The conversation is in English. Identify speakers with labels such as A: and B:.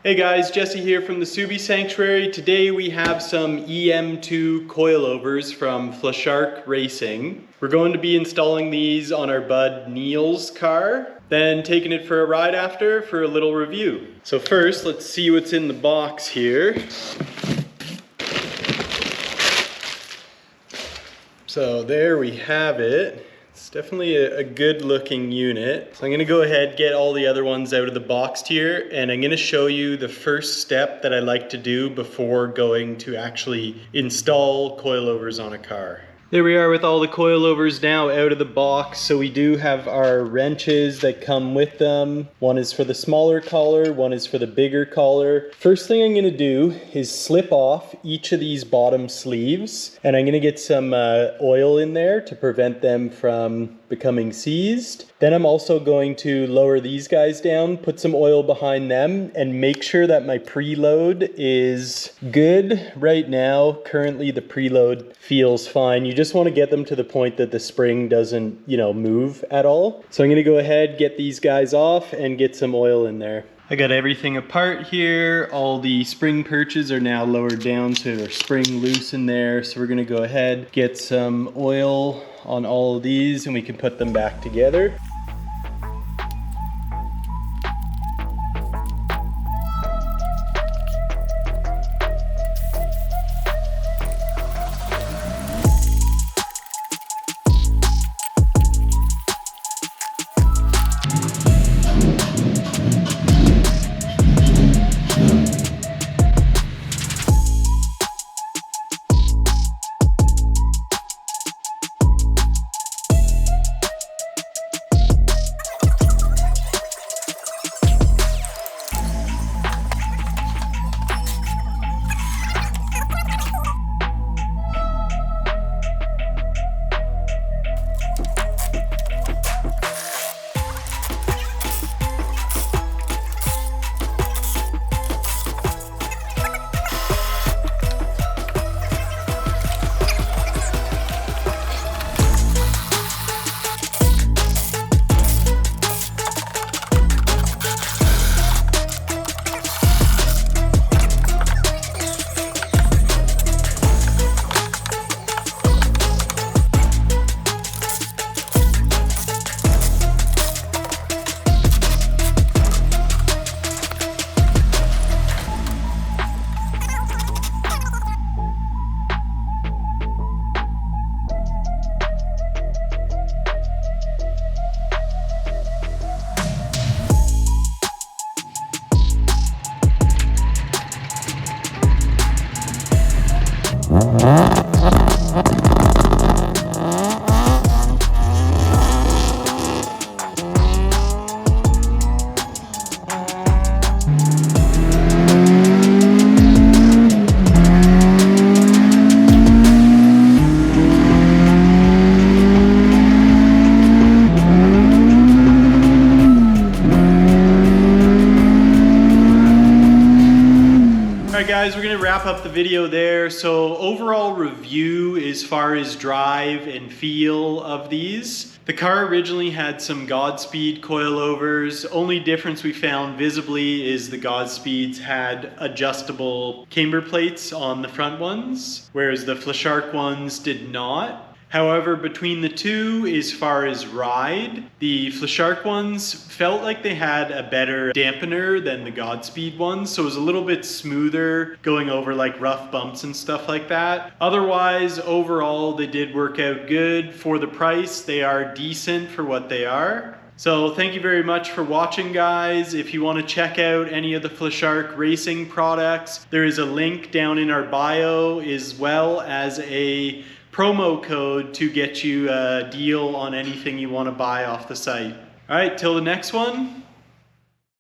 A: Hey guys, Jesse here from the Subi Sanctuary. Today we have some EM2 coilovers from Flashark Racing. We're going to be installing these on our bud Neil's car, then taking it for a ride after for a little review. So first, let's see what's in the box here. So there we have it. It's definitely a good looking unit. So I'm gonna go ahead, get all the other ones out of the box here, and I'm gonna show you the first step that I like to do before going to actually install coilovers on a car. There we are with all the coilovers now out of the box. So we do have our wrenches that come with them. One is for the smaller collar, one is for the bigger collar. First thing I'm gonna do is slip off each of these bottom sleeves, and I'm gonna get some oil in there to prevent them from becoming seized. Then I'm also going to lower these guys down, put some oil behind them, and make sure that my preload is good. Right now, currently the preload feels fine. You just want to get them to the point that the spring doesn't, move at all. So I'm gonna go ahead, get these guys off, and get some oil in there. I got everything apart here. All the spring perches are now lowered down so they're spring loose in there. So we're gonna go ahead, get some oil on all of these, and we can put them back together. Alright guys, we're going to wrap up the video there. So overall review as far as drive and feel of these. The car originally had some Godspeed coilovers. Only difference we found visibly is the Godspeeds had adjustable camber plates on the front ones, whereas the Flashark ones did not. However, between the two, as far as ride, the Flashark ones felt like they had a better dampener than the Godspeed ones, so it was a little bit smoother going over like rough bumps and stuff like that. Otherwise, overall, they did work out good. For the price, they are decent for what they are. So thank you very much for watching, guys. If you want to check out any of the Flashark Racing products, there is a link down in our bio, as well as a promo code to get you a deal on anything you want to buy off the site. All right, till the next one,